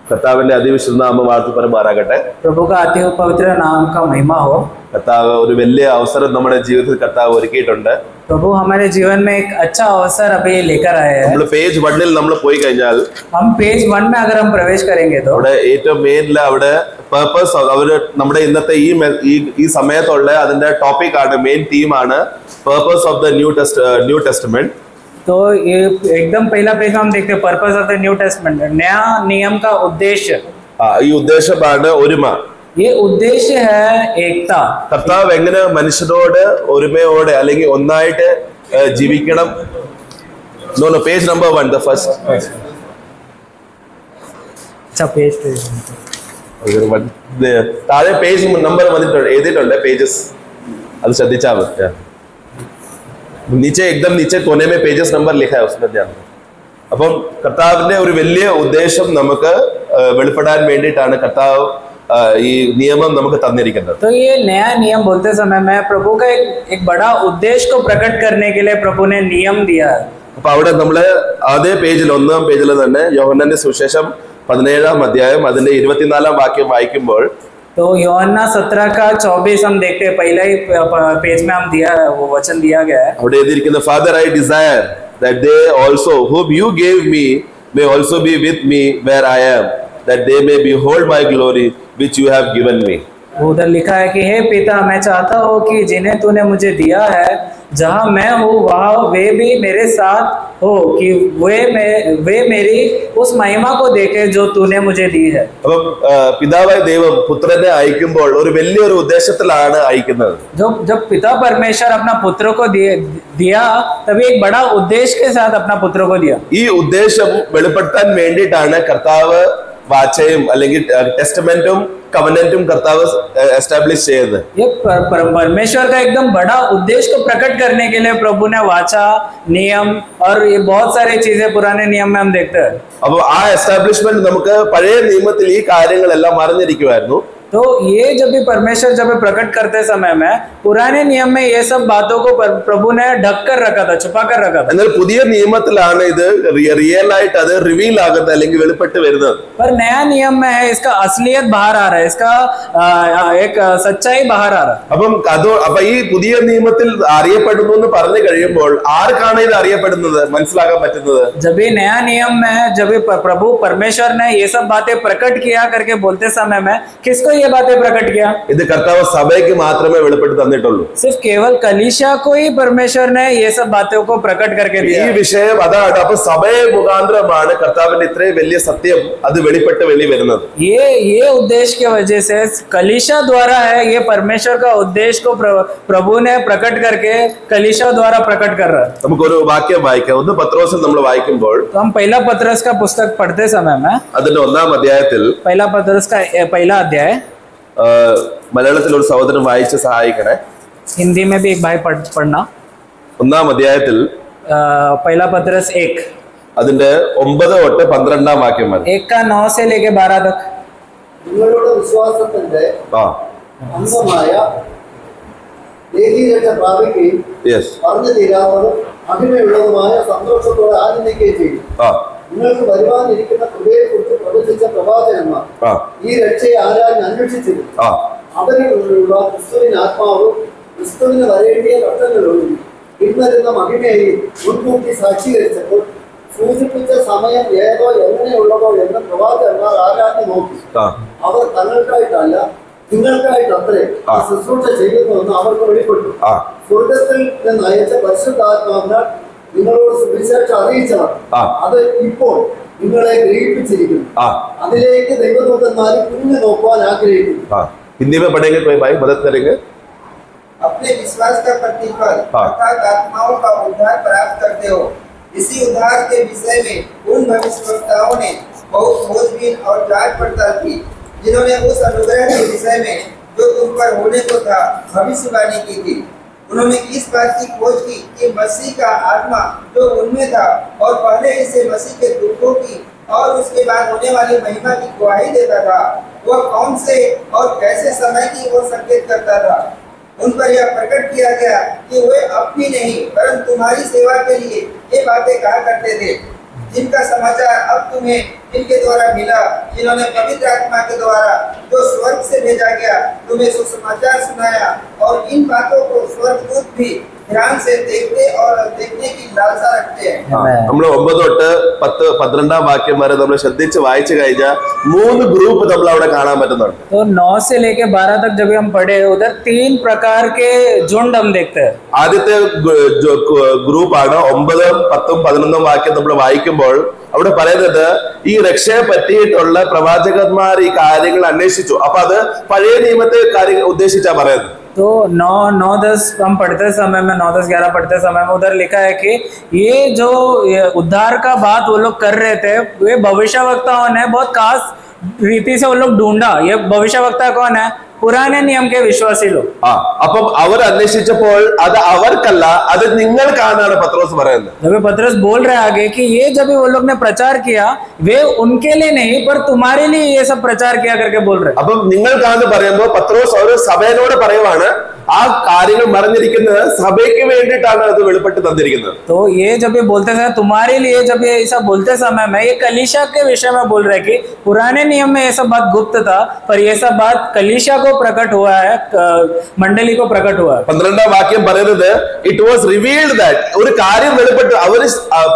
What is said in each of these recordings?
കർത്താവിന്റെ അതിവിശുദ്ധ നാമം വാഴ്ത്തപ്പെടുമാറാകട്ടെ. प्रभु का अति पवित्र नाम का महिमा हो. കർത്താവ് ഒരു വലിയ അവസരം നമ്മുടെ ജീവിതത്തിൽ കർത്താവ് ഒരുക്കിയിട്ടുണ്ട്. प्रभु हमारे जीवन में एक अच्छा अवसर अभी लेकर आए हैं. നമ്മൾ പേജ് 1 നമ്മൾ പോയി കഴിഞ്ഞാൽ हम पेज 1 में अगर हम प्रवेश करेंगे तो അവിടെ ഏറ്റവും മെയിനിൽ അവിടെ പർപ്പസ് അവര് നമ്മുടെ ഇന്നത്തെ ഈ സമയത്തുള്ള അതിന്റെ ടോപ്പിക് ആണ്, മെയിൻ തീമാണ് purpose of the new testament. तो ये एकदम पहला पेज में हम देखते हैं purpose of the new testament, नया नियम का उद्देश्य. ഈ ഉദ്ദേശമാണ് ഒരുമ. ये उद्देश्य है एकता. കർത്താവ് എങ്ങനെ മനുഷ്യരോട് ഒരുമയോടെ അല്ലെങ്കിൽ ഒന്നായിട്ട് ജീവിക്കണം. No page number 1 the first. अच्छा पेज താഴെ പേജ് നമ്പർ വന്നിട്ടുണ്ട്, എഴുതിയിട്ടുണ്ട് പേജസ്, അത് ശ്രദ്ധിച്ചാൽ മതി. नीचे एकदम नीचे कोने में पेजेस नंबर लिखा है, उसमें ध्यान. അപ്പം കർത്താവിന്റെ ഒരു വലിയ ഉദ്ദേശം നമുക്ക് വെളിപ്പെടാൻ വേണ്ടിയിട്ടാണ് കർത്താവ് ഈ നിയമം നമുക്ക് തന്നിരിക്കുന്നത്. तो ये नया नियम बोलते समय में प्रभु का एक बड़ा उद्देश्य को प्रकट करने के लिए प्रभु ने नियम दिया है. അപ്പൊ അവിടെ നമ്മള് അതേ പേജിൽ 1-ാം പേജിൽ തന്നെ യോഹന്നാന്റെ സുവിശേഷം 17-ാം അധ്യായം അതിന്റെ 24-ാം വാക്യം വായിക്കുമ്പോൾ तो यूहन्ना 17 का 24 हम देखते हैं, पहला ही पेज में हम दिया वो वचन दिया गया है. അവിടെ എഴുതിയിരിക്കുന്ന Father, I desire that they also whom you gave me may also be with me where I am, that they may behold my glory which you have given me. उधर लिखा है कि हे पिता, मैं चाहता हूँ कि जिन्हें तूने मुझे दिया है, जहाँ मैं हूँ वहाँ वे भी मेरे साथ हो, कि वे मेरी उस महिमा को देखे जो तूने मुझे दी है. അപ്പം പിതാവായ ദൈവം പുത്രനെ അയക്കുമ്പോൾ ഒരു വലിയൊരു ഉദ്ദേശത്തിലാണ് അയക്കുന്നത്. जब पिता परमेश्वर अपना पुत्र को दिया तभी एक बड़ा उद्देश्य के साथ अपना पुत्र को दिया. ഈ ഉദ്ദേശം വെളിപ്പെടുത്താൻ വേണ്ടിയിട്ടാണ് കർത്താവ് വാചയും അല്ലെങ്കിൽ ടെസ്റ്റമെന്റും कवनेंटुम कर्ताव एस्टैब्लिश ചെയ്തത്. ये परमेश्वर का एकदम बड़ा उद्देश्य को प्रकट करने के लिए प्रभु ने वाचा, नियम और ये बहुत सारी चीजें पुराने नियम में हम देखते हैं. അപ്പോൾ ആ എസ്റ്റാബ്ലിഷ്മെന്റ് നമുക്ക് പഴയ നിയമത്തിൽ ഈ കാര്യങ്ങളെല്ലാം അറിഞ്ഞിരിക്കുമായിരുന്നു. तो ये जब भी परमेश्वर जब प्रकट करते समय में पुराने नियम में ये सब बातों को प्रभु ने ढक कर रखा था, छुपा कर रखा था. എന്നാൽ പുതിയ നിയമത്തിലാണ് ഇത് റിയൽ ആയിട്ട് അത് റിവീൽ ആകുന്നത് അല്ലെങ്കിൽ വെളിപ്പെട്ട് വരുന്നത്. पर नया नियम में है इसका असलियत बाहर आ रहा है, इसका एक सच्चाई बाहर आ रहा है. അപ്പൊ ഈ പുതിയ നിയമത്തിൽ അറിയപ്പെടുന്നു എന്ന് പറഞ്ഞു കഴിയുമ്പോൾ ആർക്കാണ് ഇത് അറിയപ്പെടുന്നത് മനസ്സിലാക്കാൻ പറ്റുന്നത്? जब भी नया नियम में है, जब भी प्रभु परमेश्वर ने ये सब बातें प्रकट किया करके बोलते समय में किसको ये बातें प्रकट किया? ഇത് കർത്താവ് സഭയ്ക്ക് മാത്രമേ വെളിപ്പെട്ട് തന്നിട്ടുള്ളൂ. सिर्फ केवल कलीसिया को ही परमेश्वर ने ये सब बातों को प्रकट करके दिया. ഈ വിഷയം അതാണ്. അപ്പൊ സഭയെ മുഖാന്തരമാണ് കർത്താവിന്റെ ഇത്രയും വലിയ സത്യം അത് വെളിപ്പെട്ട് വെളി വരുന്നത്. ये उद्देश्य की वजह से कलीसिया द्वारा है, ये परमेश्वर का उद्देश्य को प्रभु ने प्रकट करके कलीसिया द्वारा प्रकट कर रहा है. നമുക്കൊരു വാക്യം വായിക്കാം. 1 പത്രോസിൽ നമ്മൾ വായിക്കുമ്പോൾ तो हम पहला पत्रस का पुस्तक पढ़ते समय में അതിന്റെ 1-ാം അധ്യായത്തിൽ पहला पत्रस का पहला अध्याय മലയാളത്തിൽ ഒരു സഹോദരൻ വായിച്ച് സഹായിക്കണേ. हिंदी में भी एक भाई पढ़ना. 1-ാം അധ്യായത്തിൽ पहला पत्रस 1 അതിന്റെ 9 തൊട്ട് 12-ാം വാക്യം വരെ 1 का 9 से लेके 12 तक. നിങ്ങളുടെ വിശ്വാസത്തിന്റെ അംഗമായ ഏകീകരണ പ്രാപിക്കുകയും പറഞ്ഞു തീരാത്തതും അഭിമയുള്ളതുമായ സന്തോഷത്തോടെ ആനന്ദിക്കുകയും ചെയ്യും. നിങ്ങൾക്ക് വരുവാനിരിക്കുന്ന കൃപയെ കുറിച്ച് പ്രവചിച്ച പ്രവാചകന്മാർ ഈ രക്ഷയെ ആരാഞ്ഞ് അന്വേഷിച്ചിരുന്നു. അവരിലുള്ള ക്രിസ്തുവിന് ആത്മാവും ക്രിസ്തുവിന് വരേണ്ടിയ ഘട്ടങ്ങളും പിന്വരുന്ന മഹിമയെയും മുൻകൂട്ടി സാക്ഷീകരിച്ചപ്പോൾ സൂചിപ്പിച്ച സമയം ഏതോ എങ്ങനെയുള്ളതോ എന്ന് പ്രവാചകന്മാർ ആരാഞ്ഞ് നോക്കി. അവർ തങ്ങൾക്കായിട്ടല്ല നിങ്ങൾക്കായിട്ടത്രേ ശുശ്രൂഷ ചെയ്യുന്നുവെന്ന് അവർക്ക് വെളിപ്പെട്ടു. സ്വർഗത്തിൽ നിന്ന് അയച്ച പരിശുദ്ധാത്മാവിനാൽ നിങ്ങളോട് സുവിശേഷം അറിയിച്ചവർ അത് ഇപ്പോൾ നിങ്ങളെ ഗ്രഹിപ്പിച്ചിരിക്കുന്നു. അതിലേക്ക് ദൈവദൂതന്മാർ കുഞ്ഞു നോക്കുവാൻ ആഗ്രഹിക്കുന്നു. हिंदी में पढ़ेंगे कोई भाई मदद करेंगे. अपने विश्वास का प्रतिफल अर्थात आत्माओं का उद्धार प्राप्त करते हो. इसी उद्धार के विषय में उन भविष्यवक्ताओं ने बहुत खोजबीन और जांच पड़ताल की, जिन्होंने उस अनुग्रह के विषय में जो तुम पर होने को था भविष्यवाणी की थी. उन्होंने इस बात की खोज की कि मसीह का आत्मा जो उनमें था और पहले इसे मसीह के दुखों की और उसके बाद होने वाली महिमा की गवाही देता था, वह कौन से और कैसे समय की ओर संकेत करता था. उन पर यह प्रकट किया गया कि वे अपनी नहीं परंतु तुम्हारी सेवा के लिए ये बातें कहा करते थे. जिनका समाचार अब तुम्हें इनके द्वारा मिला, जिन्होंने पवित्र आत्मा के द्वारा जो स्वर्ग से भेजा गया तुम्हें सुसमाचार सुनाया, और इन बातों को स्वर्गदूत भी ध्यान से देखते और देखने की लालसा रखते हैं. നമ്മൾ 9 തൊട്ട് 10 12 വാക്യം വരെ നമ്മൾ ശ്രദ്ധിച്ച് വായിച്ചു കഴിഞ്ഞാൽ 3 ഗ്രൂപ്പ് നമ്മൾ അവിടെ കാണാൻ പറ്റുന്നുണ്ട്. तो 9 से लेके 12 तक जब हम पढ़े उधर 3 प्रकार के झुंड हम देखते हैं. ആദ്യത്തെ ഗ്രൂപ്പാണ് 9, 10, 11 വാക്യം നമ്മൾ വായിക്കുമ്പോൾ അവിടെ പറയുന്നത് ഈ രക്ഷയെ പറ്റിയിട്ടുള്ള പ്രവാചകന്മാർ ഈ കാര്യങ്ങൾ അന്വേഷിച്ചു. അപ്പൊ അത് പഴയ നിയമത്തെ കാര്യങ്ങൾ ഉദ്ദേശിച്ചാ പറയുന്നത്. तो 9, 10 हम पढ़ते समय में 9, 10, 11 पढ़ते समय में उधर लिखा है कि ये जो उद्धार का बात वो लोग कर रहे थे, वे भविष्यवक्ताओं ने बहुत खास रीति से वो लोग ढूंढा. ये भविष्यवक्ता कौन है? पुराने नियम के विश्वासी लोग. അപ്പം അവർ അന്വേഷിച്ചപ്പോൾ അത് അവർക്കല്ല, അത് നിങ്ങൾക്കാണെന്നാണ് പത്രോസ് പറയുന്നത്. जब पतरस बोल रहे आगे कि ये जब वो लोग ने प्रचार किया वे उनके लिए नहीं पर तुम्हारे लिए ये सब प्रचार किया करके बोल रहे. അപ്പം നിങ്ങൾക്കാണെന്ന് പറയുമ്പോൾ പത്രോസ് ഒരു സഭയോട് പറയുവാണ് ആ കാര്യങ്ങൾ മറഞ്ഞിരിക്കുന്നത് സഭയ്ക്ക് വേണ്ടിയിട്ടാണ് അത് വെളിപ്പെട്ട് തന്നിരിക്കുന്നത്. तो ये जब ये बोलते समय तुम्हारे लिए जब ये ऐसा बोलते समय में ये कलीसिया के विषय में बोल रहे कि पुराने नियम में ये सब बात गुप्त था पर ये सब बात कलीसिया को प्रकट हुआ है, मंडली को प्रकट हुआ है. 12 വാക്യം പറയുന്നത് ഇറ്റ് വാസ് റിവീൽഡ് ദാറ്റ് ഒരു കാര്യം വെളിപ്പെട്ടു. അവര്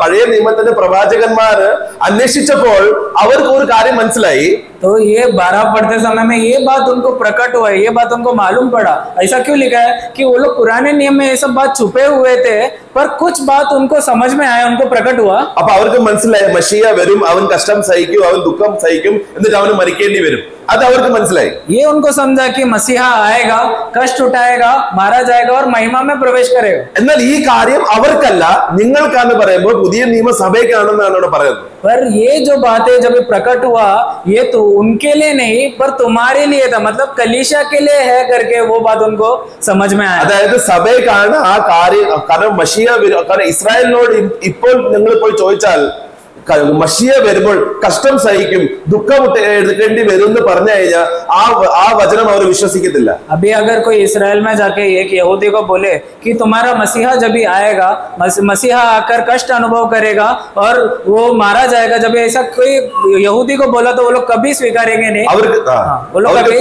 പഴയ നിയമത്തിന്റെ പ്രവാചകന്മാര് അന്വേഷിച്ചപ്പോൾ അവർക്ക് ഒരു കാര്യം മനസ്സിലായി. तो ये 12 पढ़ते समय में ये बात उनको प्रकट हुआ, ये बात उनको मालूम पड़ा. ऐसा क्यों लिखा है कि वो लोग पुराने नियम में ये सब बात छुपे हुए थे पर कुछ बात उनको समझ में आया, उनको प्रकट हुआ. അപ്പൊ അവർക്ക് മനസ്സിലായി മശിയ വരും, അവൻ കഷ്ടം സഹിക്കും, അവൻ ദുഃഖം സഹിക്കും, എന്നിട്ട് അവന് മരിക്കേണ്ടി വരും. അത് അവർക്ക് മനസ്സിലായി. ये उनको समझा कि मसीहा आएगा, कष्ट उठाएगा, मारा जाएगा और महिमा में प्रवेश करेगा. എന്നാൽ ഈ കാര്യം അവർക്കല്ല നിങ്ങൾക്കാന്ന് പറയുമ്പോൾ പുതിയ നിയമസഭയ്ക്കാണെന്നാണ് അവിടെ പറയുന്നത്. पर ये जो बातें जब प्रकट हुआ ये तो उनके लिए नहीं पर तुम्हारे लिए था, मतलब कलीसिया के लिए है करके वो बात उनको समझ में आया. അതായത് സഭയ്ക്കാണ് ആ കാര്യം. കാരണം മശിയ കാരണം ഇസ്രായേലിനോട് ഇപ്പോൾ നിങ്ങൾ പോയി ചോദിച്ചാൽ മശിയ വരുമ്പോൾ കഷ്ടം സഹിക്കും, ദുഃഖം എടുക്കേണ്ടി വരും എന്ന് പറഞ്ഞു കഴിഞ്ഞാൽ ആ വചനം അവർ വിശ്വസിക്കത്തില്ല. अभी अगर कोई इस्राएल में जाके एक यहूदी को बोले कि तुम्हारा मसीहा जब भी आएगा, मसीहा आकर कष्ट अनुभव करेगा और वो मारा जाएगा, जब ऐसा कोई यहूदी को बोला तो वो लोग कभी स्वीकारेंगे नहीं, वो लोग कभी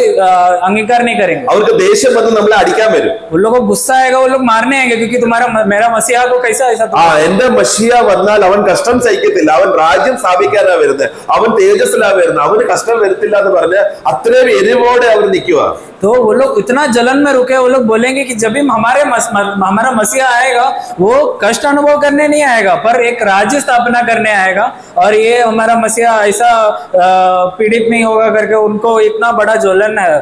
अंगीकार नहीं करेंगे. അവർക്ക് ദേഷ്യം വന്ന് നമ്മളെ അടിക്കാൻ വരും. उन लोगों को गुस्सा आएगा, वो लोग मारने आएंगे क्योंकि मेरा मसीहा को कैसा ऐसा. എന്റെ മശിയ വന്നാൽ അവൻ കഷ്ടം സഹിക്കത്തില്ല, അവൻ രാജ്യം സ്ഥാപിക്കാനാ വരുന്നത്, അവൻ തേജസ്സിലാ വരുന്നത്, അവന് കഷ്ടം വരുത്തില്ല എന്ന് പറഞ്ഞ് അത്രയും എരിവോടെ അവർ നിൽക്കുക. तो वो लोग इतना जलन में रुके, वो लोग बोलेंगे कि जब भी हमारा मसीहा आएगा वो कष्ट अनुभव करने नहीं आएगा पर एक राज्य स्थापना करने आएगा और ये हमारा मसीहा ऐसा पीड़ित नहीं होगा करके उनको इतना बड़ा ज्वलन है.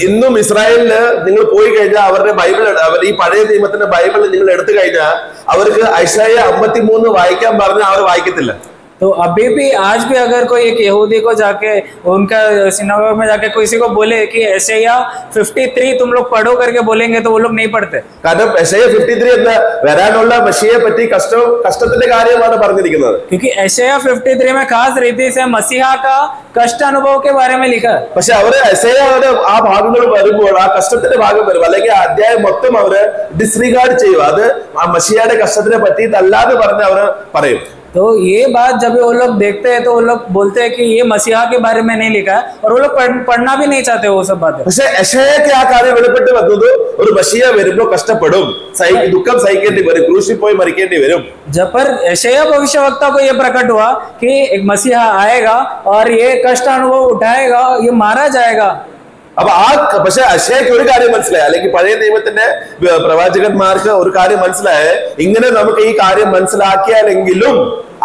ഇന്നും ഇസ്രായേലില് നിങ്ങൾ പോയി കഴിഞ്ഞാൽ അവരുടെ ബൈബിൾ, അവർ ഈ പഴയ നിയമത്തിന്റെ ബൈബിൾ നിങ്ങൾ എടുത്തു കഴിഞ്ഞാൽ അവർക്ക് ഐശയ്യ 53 വായിക്കാൻ പറഞ്ഞാൽ അവർ വായിക്കത്തില്ല. तो अभी भी आज भी अगर कोई एक यहूदी को जाके उनका सिनागोग में जाके किसी को बोले कि यशायाह 53 तुम लोग पढ़ो करके बोलेंगे तो वो लोग नहीं पढ़ते. കാരണം यशायाह 53 എന്താ വരാനുള്ള മശിയെ പറ്റി കഷ്ടത്തിന്റെ കാര്യമാണ് പറഞ്ഞിരിക്കുന്നത്. क्योंकि यशायाह 53 में खास रीति से मसीहा का कष्ट अनुभव के बारे में लिखा है. പക്ഷെ അവര് യശയ്യായുടെ ആ ഭാഗങ്ങൾ വരുമ്പോൾ ആ കഷ്ടത്തിന്റെ ഭാഗം വരും, അല്ലെങ്കിൽ ആ അധ്യായം മൊത്തം അവര് ഡിസ്റിഗാർഡ് ചെയ്യും. അത് ആ മശിയയുടെ കഷ്ടത്തിനെ പറ്റിയിട്ടല്ലാതെ പറഞ്ഞ് അവര് പറയും. तो ये बात जब वो लोग देखते हैं तो वो लोग बोलते हैं कि ये मसीहा के बारे में नहीं लिखा है और वो लोग पढ़ना भी नहीं चाहते वो सब बातें. പക്ഷെ യശയ്യായ്ക്ക് ആ കാര്യം വെളിപ്പെട്ട് വന്നത് ഒരു മശിയ വരുമ്പോൾ കഷ്ടപ്പെടും, ദുഃഖം സഹിക്കേണ്ടി വരും, ക്രൂശിൽ പോയി മരിക്കേണ്ടി വരും. जब पर यशायाह भविष्यवक्ता को ये प्रकट हुआ कि एक मसीहा आएगा और ये कष्ट अनुभव उठाएगा, ये मारा जाएगा. അപ്പൊ പക്ഷെ യശയ്യായ്ക്ക് ഒരു കാര്യം മനസ്സിലായി, അല്ലെങ്കിൽ പഴയ നിയമത്തിന്റെ പ്രവാചകന്മാർക്ക് ഒരു കാര്യം മനസ്സിലായേ, ഇങ്ങനെ നമുക്ക് ഈ കാര്യം മനസ്സിലാക്കിയാലെങ്കിലും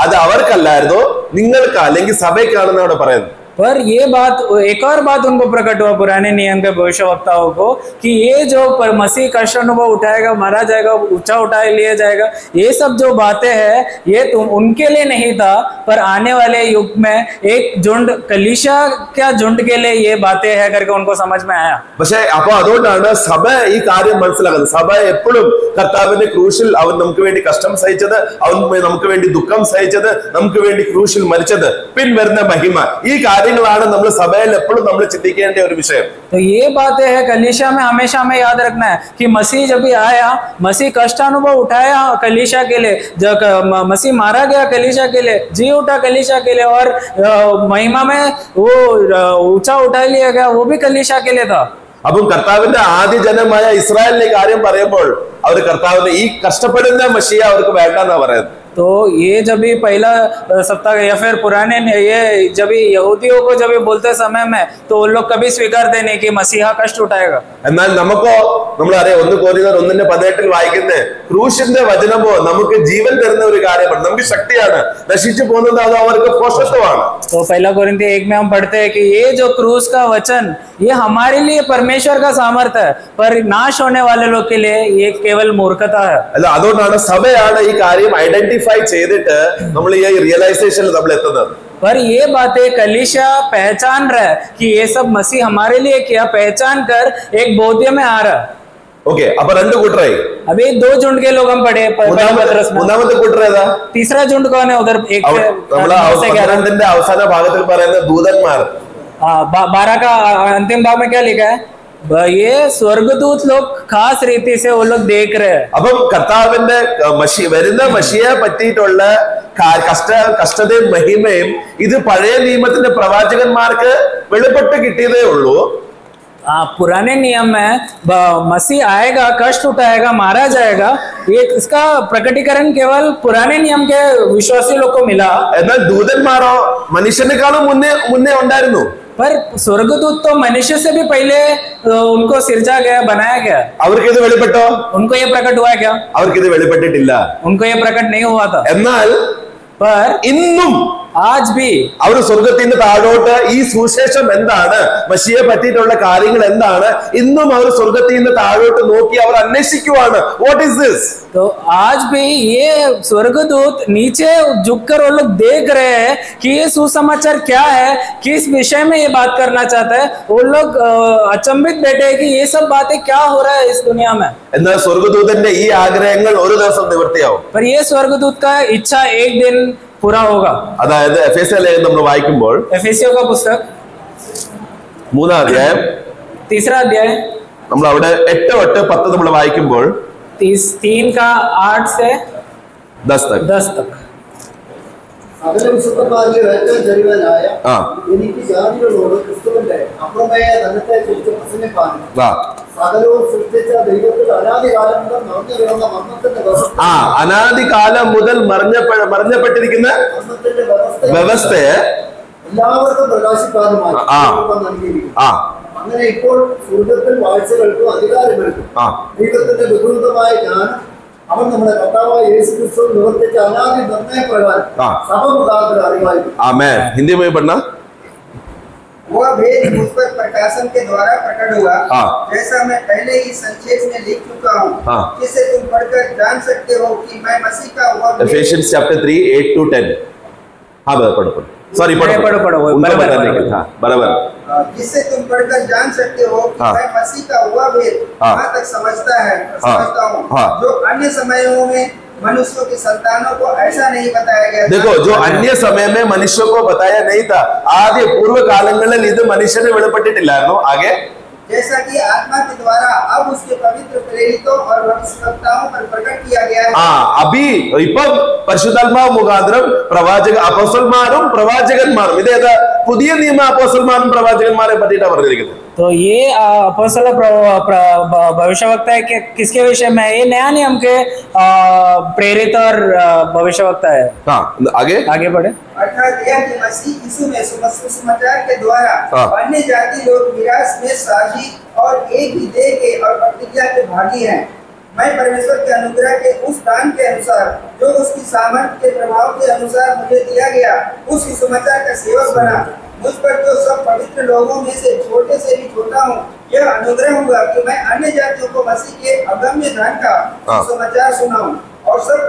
അത് അവർക്കല്ലായിരുന്നോ നിങ്ങൾക്ക് അല്ലെങ്കിൽ സഭയ്ക്കാണെന്ന് അവിടെ പറയുന്നത്. पर ये बात, एक और बात उनको प्रकट हुआ पुराने नियम के भविष्यवक्ताओं को कि ये जो मसीह कष्ट अनुभव उठाएगा, मारा जाएगा, ऊंचा उठा लिया जाएगा, ये सब जो बातें हैं ये उनके लिए नहीं था पर आने वाले युग में एक झुंड, कलीसिया क्या झुंड के लिए ये बातें है करके उनको समझ में आया. പക്ഷെ അപ്പൊ അതുകൊണ്ടാണ് സഭ ഈ കാര്യം മനസ്സിലാക്കുന്നത്. സഭ എപ്പോഴും കർത്താവിന്റെ ക്രൂശിൽ അവൻ നമുക്ക് വേണ്ടി കഷ്ടം സഹിച്ചത്, അവൻ നമുക്ക് വേണ്ടി ദുഃഖം സഹിച്ചത്, നമുക്ക് വേണ്ടി ക്രൂശിൽ മരിച്ചത്, പിൻവരുന്ന മഹിമ, ഈ കാര്യം കാര്യങ്ങളാണ് നമ്മൾ സഭയിൽ എപ്പോഴും നമ്മൾ ചിന്തിക്കേണ്ട ഒരു വിഷയം. तो ये बातें है कलीसिया में हमेशा हमें याद रखना है कि मसीह जब भी आया, मसीह कष्ट अनुभव उठाया कलीसिया के लिए, जब मसीह मारा गया कलीसिया के लिए, जी उठा कलीसिया के लिए, और महिमा में वो ऊंचा उठा लिया गया, वो भी कलीसिया के लिए था. അപ്പം കർത്താവിന്റെ ആദ്യ ജനമായ ഇസ്രായേലിന്റെ കാര്യം പറയുമ്പോൾ അവർ കർത്താവിന്റെ ഈ കഷ്ടപ്പെടുന്ന മഷിയ അവർക്ക് വേണ്ടെന്നാ പറയുന്നത്. तो ये जब भी पहला सप्ताह या फिर पुराने ये जब भी यहूदियों को जब भी बोलते समय में, तो उन लोग कभी स्वीकारते नहीं कि मसीहा कष्ट उठाएगा. എന്നാൽ നമുക്കോ നമ്മളറിയാം 1 കൊരിന്ത്യർ 1:18 വായിക്കുന്നേ, ക്രൂശിന്റെ വചനമോ നമുക്ക് ജീവൻ തരുന്ന ഒരു കാര്യമാണ്, നമുക്ക് ശക്തിയാണ്. നശിച്ചു പോകുന്നത് അത് അവർക്ക് പോഷത്വമാണ്. तो पहला कोरिन्थियों 1 में हम पढ़ते हैं कि ये जो क्रूस का वचन ये हमारे लिए परमेश्वर का सामर्थ है, पर नाश होने वाले लोग के लिए ये केवल मूर्खता है. അല്ല, അതുകൊണ്ടാണ് സഭയാണ് ഈ കാര്യം ഐഡന്റിഫൈ ചെയ്തിട്ട് നമ്മൾ ഈ റിയലൈസേഷനിൽ നമ്മൾ എത്തുന്നത്. पर ये बातें कलीसिया पहचान रहा है कि ये सब मसीह हमारे लिए किया, पहचान कर एक बोध्य में आ रहा है. ഓക്കെ, അപ്പൊ രണ്ട് കൂട്ടരായി. अभी 2 झुंड के लोग हम पढ़े पत्रस में. മൂന്നാമത്തെ കൂട്ടർ ഏതാ? तीसरा झुंड कौन है? उधर एक നമ്മളെ അവസാന ഭാഗത്തിൽ പറയുന്ന ദൂതന്മാർ. 12 का अंतिम भाग में क्या लिखा है? ये स्वर्गदूत लोग खास रीति से वो लोग देख रहे हैं. അപ്പം കർത്താവിന്റെ വരുന്ന മഷിയെ പറ്റിയിട്ടുള്ള കഷ്ടതയും മഹിമയും ഇത് പഴയ നിയമത്തിന്റെ പ്രവാചകന്മാർക്ക് വെളിപ്പെട്ട് കിട്ടിയതേ ഉള്ളൂ. पुराने नियम में मसीह आएगा, कष्ट उठाएगा, मारा जाएगा, ये इसका प्रकटीकरण केवल पुराने नियम के विश्वासी लोग को मिला. എന്നാൽ ദൂതന്മാരോ മനുഷ്യനെക്കാളും മുന്നേ ഉണ്ടായിരുന്നു. पर स्वर्गदूत तो मनुष्य से भी पहले उनको सिरजा गया, बनाया गया. അവർക്ക് ഇത് വെളിപ്പെട്ടോ? उनको ये प्रकट हुआ क्या? അവർക്ക് ഇത് വെളിപ്പെട്ടിട്ടില്ല. उनको ये प्रकट नहीं हुआ था. എന്നാൽ पर ഇന്നും आज भी അവർ സ്വർഗത്തിൽ നിന്ന് താഴോട്ട് ഈ സുവിശേഷം എന്താണ്, മഷിയെ പറ്റിയിട്ടുള്ള കാര്യങ്ങൾ എന്താണ്, ഇന്നും അവർ സ്വർഗത്തിൽ നിന്ന് താഴോട്ട് നോക്കി അവർ അന്വേഷിക്കുവാണ്. What is this? तो आज भी ये स्वर्गदूत नीचे झुककर वो लोग देख रहे हैं कि ये सुसमाचार क्या है, किस विषय में ये बात करना चाहता है. वो लोग अचंभित बैठे हैं कि ये सब बातें क्या हो रहा है इस दुनिया में. എന്നാൽ സ്വർഗദൂതന്റെ ഈ ആഗ്രഹങ്ങൾ ഒരു ദിവസം നിവൃത്തിയാവും. पर ये स्वर्गदूत का इच्छा एक दिन पूरा होगा. അതായത് എഫേസ്യ ലേഖനം നമ്മൾ വായിക്കുമ്പോൾ एफेसियों का पुस्तक 3-ാം അധ്യായം 3रा अध्याय നമ്മൾ അവിടെ 8-10 നമ്മൾ വായിക്കുമ്പോൾ 3 का 8 से 10 तक സകല വിശുദ്ധന്മാരിലും ഏറ്റവും ചെറിയവനായ ആ. എനിക്ക് ജാതികളോട് ക്രിസ്തുവിന്റെ അപ്രമേയ ധനത്തെ കുറിച്ച് പ്രസംഗിപ്പാനും ആ സകലവും സൃഷ്ടിച്ച ദൈവത്തിൽ അനാദികാലം മുതൽ മറഞ്ഞു കിടന്ന മർമ്മത്തിന്റെ അനാദികാലം മുതൽ മറഞ്ഞപ്പെട്ടിരിക്കുന്ന മർമ്മത്തിന്റെ വ്യവസ്ഥയെ എല്ലാവർക്കും പ്രകാശിപ്പാനുമായി നൽകിയിരിക്കുന്നു. അങ്ങനെ ഇപ്പോൾ സ്വർഗത്തിൽ വാഴ്ചകൾക്കും അധികാരങ്ങൾക്കും ദൈവത്തിന്റെ വിപുലമായ ജ്ഞാനം അവൻ നമ്മുടെ കർത്താവായ യേശു ക്രിസ്തു നിവർത്തിച്ച അനാദി നിർണയപ്രകാരം സഭ മുഖാന്തരം അറിവായിരുന്നു. ആമേൻ. ഹിന്ദി में पढ़ना. वह भेद मुझ पर प्रकाशन के द्वारा प्रकट हुआ, जैसा मैं पहले ही संक्षेप में लिख चुका हूँ, जिससे तुम पढ़कर जान सकते हो कि मैं मसीह का हुआ. Ephesians chapter 3 8-10. हाँ पढ़ो. सॉरी पढ़ो. बराबर. जिससे तुम पढ़कर जान सकते हो कि मैं मसीह का हुआ भेद कहाँ तक समझता हूँ, जो अन्य समयों में मनुष्यों की संतानों को ऐसा नहीं बताया गया. देखो, जो अन्य समय में मनुष्यों को बताया नहीं था, आदि पूर्व കാലങ്ങളിൽ ഇത് മനുഷ്യന് വെളിപ്പെട്ടിട്ടില്ലായിരുന്നു. आगे जैसा कि आत्मा के द्वारा अब उसके पवित्र प्रेरितों और भविष्यवक्ताओं पर प्रकट किया गया है. അഭി ഇപ്പം പരിശുദ്ധാത്മാവ് മുഖാന്തരം അപ്പോസ്തലന്മാരും പ്രവാചകന്മാരും, ഇതേതാ പുതിയ നിയമ അപ്പോസ്തലന്മാരും പ്രവാചകന്മാരെ പറ്റിയിട്ടാണ് പറഞ്ഞിരിക്കുന്നത്. तो ये अपोस्तल भविष्यवक्ता है कि किसके विषय में? ये नया नियम के प्रेरित और भविष्यवक्ता है. आगे बढ़े. अर्थात यह कि मसीह यीशु में सुसमाचार के द्वारा अन्य जाति लोग विरास में साझी और एक ही देह के और प्रतिज्ञा के भागी हैं. मैं परमेश्वर के अनुग्रह के उस दान के अनुसार जो उसकी सामर्थ्य के प्रभाव के अनुसार मुझे दिया गया, उस सुसमाचार का सेवक बना. मुझ पर जो सब पवित्र लोगों में से छोटे से भी छोटा हूँ, यह अनुग्रह हुआ कि मैं अन्य जातियों को मसीह के अगम्य धन का सुसमाचार सुनाऊं और सब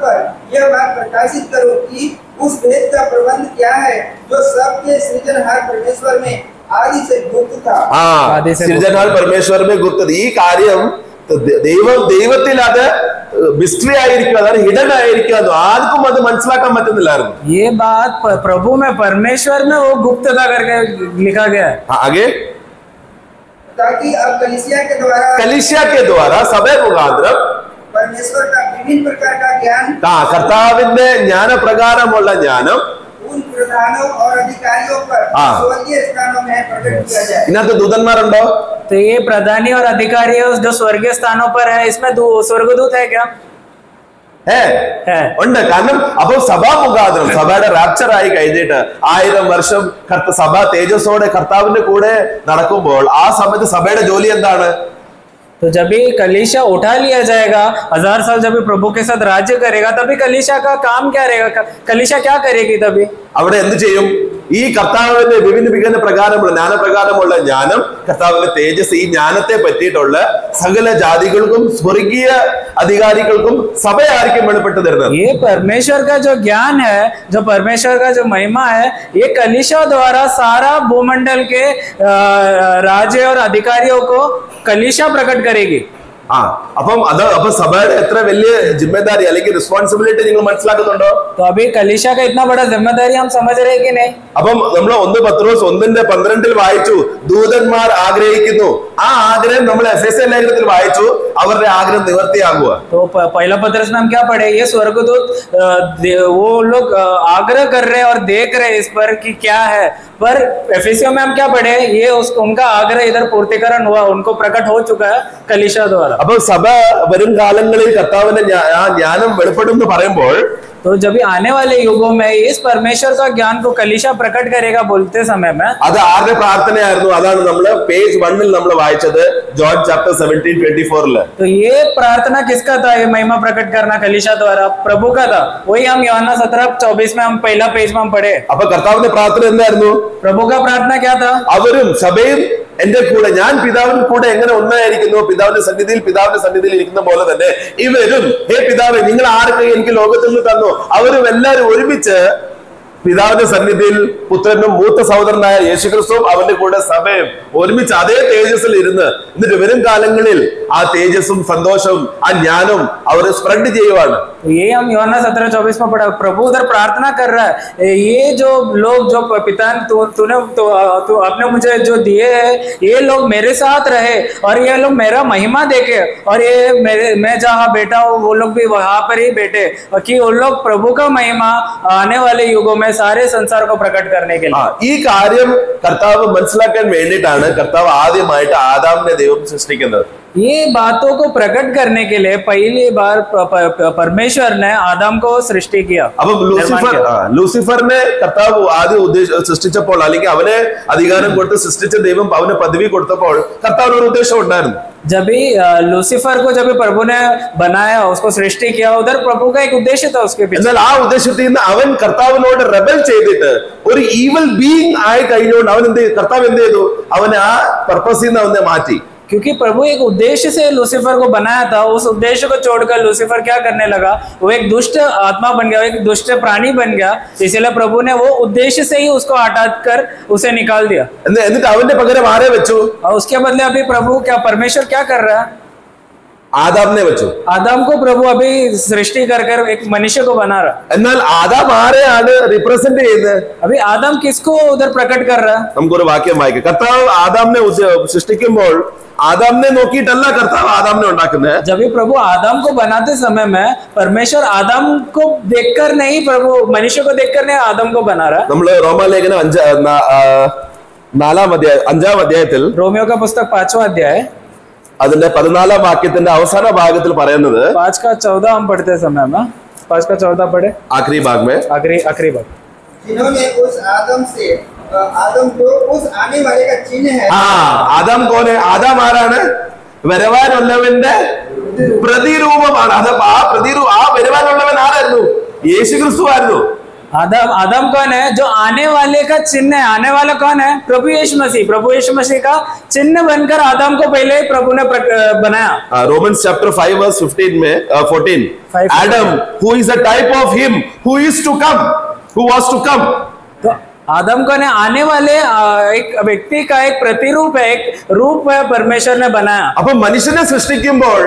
पर यह बात प्रकाशित करूं कि उस भेद का प्रबंध क्या है जो सबके सृजनहार परमेश्वर में आदि से गुप्त था. സൃജനഹാർ പരമേശ്വർ में गुप्त. ഈ കാര്യം ദൈവത്തിൽ അത് മിസ്റ്ററി ആയിരിക്കും, അതാണ് ഹിഡൻ ആയിരിക്കും, അത് ആർക്കും അത് മനസ്സിലാക്കാൻ പറ്റുന്നില്ലായിരുന്നു. ये बात प्रभु में परमेश्वर में वो गुप्तता करके लिखा गया है. आगे ताकि अब कलीसिया के द्वारा സഭ മുഖാന്തരം परमेश्वर का विभिन्न प्रकार का ज्ञान കർത്താവിന്റെ ജ്ഞാനപ്രകാരമുള്ള ജ്ഞാനം उन प्रधानों और अधिकारियों पर स्वर्गीय स्थानों में प्रकट किया जाए. ഇതിനകത്ത് ദൂതന്മാരുണ്ടോ? तो ये प्रधानी और अधिकारी जो स्वर्गीय स्थानों पर है, इसमें स्वर्गदूत है क्या? है ഉണ്ട്. കാരണം അപ്പൊ സഭാ മുഖാന്തരം സഭയുടെ റാപ്ചർ ആയി കഴിഞ്ഞിട്ട് 1000 വർഷം സഭ തേജസ്സോടെ കർത്താവിന്റെ കൂടെ നടക്കുമ്പോൾ ആ സമയത്ത് സഭയുടെ ജോലി എന്താണ്? तो जब भी कलीसिया उठा लिया जाएगा, 1000 साल जब भी प्रभु के साथ राज्य करेगा, तभी कलीसिया का काम क्या रहेगा? कलीसिया क्या करेगी तभी? അവിടെ എന്ത് ചെയ്യും? ഈ കർത്താവിന്റെ വിഭിന്ന പ്രകാരമുള്ള ജ്ഞാനപ്രകാരമുള്ള ജ്ഞാനം, കർത്താവിന്റെ തേജസ്, ഈ ജ്ഞാനത്തെ പറ്റിയിട്ടുള്ള സകല ജാതികൾക്കും സ്വർഗീയ അധികാരികൾക്കും സഭ ആയിരിക്കും വെളിപ്പെട്ടു തരുന്നത്. ये परमेश्वर का जो ज्ञान है, जो परमेश्वर का जो महिमा है, ये कलीसिया द्वारा सारा भूमंडल के राज्य और अधिकारियों को कलीसिया प्रकट करेगी. അപ്പം അപ്പൊ സഭയുടെ എത്ര വലിയ ജിമ്മേദാരി അല്ലെങ്കിൽ റെസ്പോൺസിബിലിറ്റി നിങ്ങൾ മനസ്സിലാക്കുന്നുണ്ടോ? तो अभी कलीसिया का इतना बड़ा जिम्मेदारी हम समझ रहे हैं कि नहीं? അപ്പം നമ്മൾ 1 പത്രോസ് 1:12 വായിച്ചു, ദൂതന്മാർ ആഗ്രഹിക്കുന്നു. ആ ആഗ്രഹം നമ്മൾ എഫെസ്യ ലേഖനത്തിൽ വായിച്ചു, അവരുടെ ആഗ്രഹം നിവർത്തിയാകുക. तो पहला पत्रस में हम क्या पढ़े? ये स्वर्गदूत वो लोग आग्रह कर रहे और देख रहे इस पर कि क्या है, पर एफेसियों में हम क्या पढ़े? ये उनका आग्रह इधर पूर्तिकरण हुआ, उनको प्रकट हो चुका है कलीसिया द्वारा. അപ്പൊ സഭ വരും കാലങ്ങളിൽ കർത്താവിന്റെ ജ്ഞാനം വെളിപ്പെടും എന്ന് പറയുമ്പോൾ, तो जब भी आने वाले युगों में इस परमेश्वर का ज्ञान को कलीसिया प्रकट करेगा बोलते समय में, അത് ആരുടെ പ്രാർത്ഥനയായിരുന്നു? അതാണ് നമ്മൾ പേജ് 1 നമ്മൾ വായിച്ചത്, ജോൺ ചാപ്റ്റർ 17:24. तो ये प्रार्थना किसका था? ये महिमा प्रकट करना कलीसिया द्वारा प्रभु का था. वही हम यूहन्ना 17:24 में हम पहला पेज में हम पढ़े. അപ്പൊ കർത്താവിന്റെ പ്രാർത്ഥന എന്തായിരുന്നു? प्रभु का प्रार्थना क्या था? അവരും സഭയും എന്റെ കൂടെ, ഞാൻ പിതാവിന്റെ കൂടെ എങ്ങനെ ഒന്നായിരിക്കുന്നു, പിതാവിന്റെ സന്നിധിയിൽ ഇരിക്കുന്ന പോലെ തന്നെ ഇവരും, ഹേ പിതാവേ, നിങ്ങൾ ആരൊക്കെ എനിക്ക് ലോകത്തിൽ നിന്ന് തന്നു, അവരും എല്ലാവരും ഒരുമിച്ച് പിതാവിന്റെ സന്നിധിയിൽ പുത്രനും മൂത്ത സഹോദരനായ യേശുക്രിസ്തുവും അവന്റെ കൂടെ സഭയും ഒരുമിച്ച് അതേ തേജസ്സിൽ ഇരുന്ന്, എന്നിട്ട് വരും കാലങ്ങളിൽ ആ തേജസ്സും സന്തോഷവും ആ ജ്ഞാനവും അവർ സ്പ്രെഡ് ചെയ്യുവാണ്. ये हम यूहन्ना 17:24 में पढ़ा. प्रभु उधर प्रार्थना कर रहा है, ये जो लोग, जो पिता तूने आपने मुझे जो दिए हैं, ये लोग मेरे साथ रहे और ये लोग मेरा महिमा देखे, और ये मैं जहाँ बैठा हूँ वो लोग भी वहां पर ही बैठे, कि उन लोग प्रभु का महिमा आने वाले युगों में सारे संसार को प्रकट करने के लिए. ഈ കാര്യം കർത്താവ് മനസ്സിലാക്കാൻ വേണ്ടിയിട്ടാണ് കർത്താവ് ആദ്യമായിട്ട് ആദാമിനെ ദൈവം സൃഷ്ടിക്കുന്നത്. ये बातों को प्रकट करने के लिए पहली बार परमेश्वर ने आदम को सृष्टि किया. अब ലൂസിഫറിനെ കർത്താവ് ആദ്യം സൃഷ്ടിച്ചപ്പോൾ, അല്ലെങ്കിൽ അവനെ അധികാരം കൊടുത്ത് സൃഷ്ടിച്ച ദൈവം അവന് പദവി കൊടുത്തപ്പോൾ കർത്താവിന് ഒരു ഉദ്ദേശം ഉണ്ടായിരുന്നു. जब भी लूसीफर को जब भी प्रभु ने बनाया, उसको सृष्टि किया, उधर प्रभु का एक उद्देश्य था उसके पीछे. എന്നാൽ ആ ഉദ്ദേശത്തിൽ നിന്ന് അവൻ കർത്താവിനോട് റെബൽ ചെയ്തിട്ട് ഒരു ഈവൽ ബീയിങ് ആയി കഴിഞ്ഞുകൊണ്ട് അവൻ കർത്താവ് എന്ത് ചെയ്തു? അവനെ ആ പർപ്പസിൽ നിന്ന് അവനെ മാറ്റി. क्योंकि प्रभु एक उद्देश्य से लूसीफर को बनाया था, उस उद्देश्य को छोड़कर लूसीफर क्या करने लगा? वो एक दुष्ट आत्मा बन गया, एक दुष्ट प्राणी बन गया. इसलिए प्रभु ने वो उद्देश्य से ही उसको हटाकर उसे निकाल दिया. എന്നിട്ട് അവന്റെ പകരം ആരെ വെച്ചു? और उसके बदले अभी प्रभु क्या, परमेश्वर क्या कर रहा है? आदम ने വെച്ചു. आदम को प्रभु अभी सृष्टि कर एक मनुष्य को बना रहा. എന്നാൽ ആദാം ആരെയാണ് റിപ്രസെന്റ് ചെയ്യുന്നത്? अभी आदम किसको उधर प्रकट कर रहा है? നമുക്കൊരു വാക്യം വായിക്കാം. കർത്താവ് ആദാമിനെ സൃഷ്ടിക്കുമ്പോൾ आदम ने നോക്കിയിട്ടല്ല കർത്താവ് ആദാമിനെ ഉണ്ടാക്കുന്നത്. जब भी प्रभु आदम को बनाते समय में परमेश्वर आदम को देखकर नहीं, प्रभु मनुष्य को देखकर नहीं, आदम को बना रहा. നമ്മൾ റോമാലേഖനം 5-ാം അധ്യായത്തിൽ, റോമിയോ का पुस्तक 5वां अध्याय, അതിന്റെ 14-ാം വാക്യത്തിന്റെ അവസാന ഭാഗത്തിൽ പറയുന്നത്, 5:14 हम पढ़ते समय में 5:14 पढ़े, आखिरी भाग में, आखिरी भाग, जिन्होंने उस आदम से, आदम जो उस आने वाले का चिन्ह है. Adam Koné? ആദാം ആരാണ്? വരവാനുള്ളവന്റെ പ്രതിരൂപമാണ്. അത് ആ വരവാനുള്ളവൻ ആരായിരുന്നു? യേശുക്രിസ്തു ആയിരുന്നു. आदम कौन है? जो आने वाले का चिन्ह है. आने वाला कौन है? प्रभु यीशु मसीह. प्रभु यीशु मसीह का चिन्ह बनकर आदम को पहले प्रभु ने बनाया. रोमन्स चैप्टर 5:14 में 14, Adam who is a type of him who is to come, who was to come. तो आदम को ने आने वाले एक व्यक्ति का एक प्रतिरूप है, एक रूप है, परमेश्वर ने बनाया. അപ്പോൾ മനുഷ്യനെ സൃഷ്ടിക്കുമ്പോൾ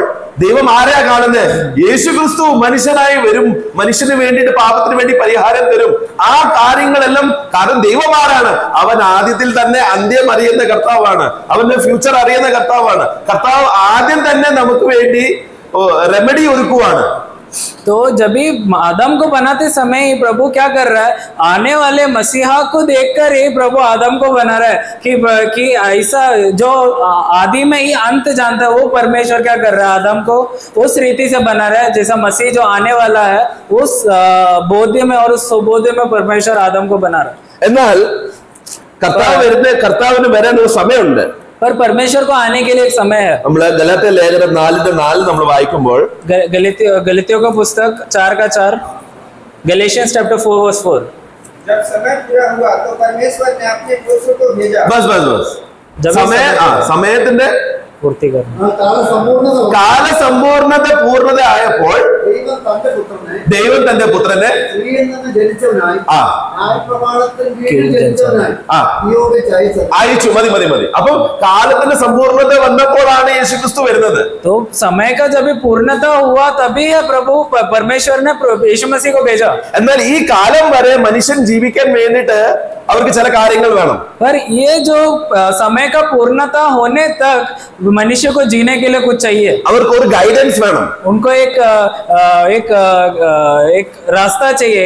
ദൈവം ആരെയാ കാണുന്നത്? യേശു ക്രിസ്തു മനുഷ്യനായി വരും, മനുഷ്യന് വേണ്ടിയിട്ട് പാപത്തിന് വേണ്ടി പരിഹാരം തരും. ആ കാര്യങ്ങളെല്ലാം, കാരണം ദൈവം ആരാണ്? അവൻ ആദ്യത്തിൽ തന്നെ അന്ത്യം അറിയുന്ന കർത്താവാണ്, അവന്റെ ഫ്യൂച്ചർ അറിയുന്ന കർത്താവാണ്. കർത്താവ് ആദ്യം തന്നെ നമുക്ക് വേണ്ടി റെമഡി ഒരുക്കുവാണ്. तो जब भी आदम को बनाते समय ही प्रभु क्या कर रहा है, आने वाले मसीहा को देखकर ही प्रभु आदम को बना रहा है कि ऐसा जो आदि में ही अंत जानता है, वो परमेश्वर क्या कर रहा है, आदम को उस रीति से बना रहा है जैसा मसीह जो आने वाला है उस बोध्य में और उस सुबोध्य में परमेश्वर आदम को बना रहा है. എന്നാൽ കർത്താവിന് വരാൻ ഒരു സമയമുണ്ട്. पर परमेश्वर को आने के लिए एक समय है. നമ്മള് ഗലാത്യ ലേഖനം 4:4 നമ്മൾ വായിക്കുമ്പോൾ, गलातियों का पुस्तक 4:4, गैलेशियंस चैप्टर 4:4, जब समय पूरा हुआ तो परमेश्वर ने अपने पुत्र को भेजा. बस സമയത്തിന്റെ पूर्ति करना, കാലസമ്പൂർണത പൂർണ്ണത ആയപ്പോൾ ദൈവം തന്റെ പുത്രനെ അയച്ചു. മതി. അപ്പൊ കാലത്തിന്റെ സമ്പൂർണ്ണത വന്നപ്പോഴാണ് യേശുക്രിസ്തു വരുന്നത്. तो समय का जब भी पूर्णता हुआ तभी है प्रभु परमेश्वर ने यीशु मसीह को भेजा. എന്നാൽ ഈ കാലം വരെ മനുഷ്യൻ ജീവിക്കാൻ വേണ്ടിയിട്ട് അവർക്ക് ചില കാര്യങ്ങൾ വേണം. पर ये जो समय का पूर्णता होने तक मनुष्य को जीने के लिए कुछ चाहिए. അവർക്ക് ഒരു ഗൈഡൻസ് വേണം, उनको एक रास्ता चाहिए,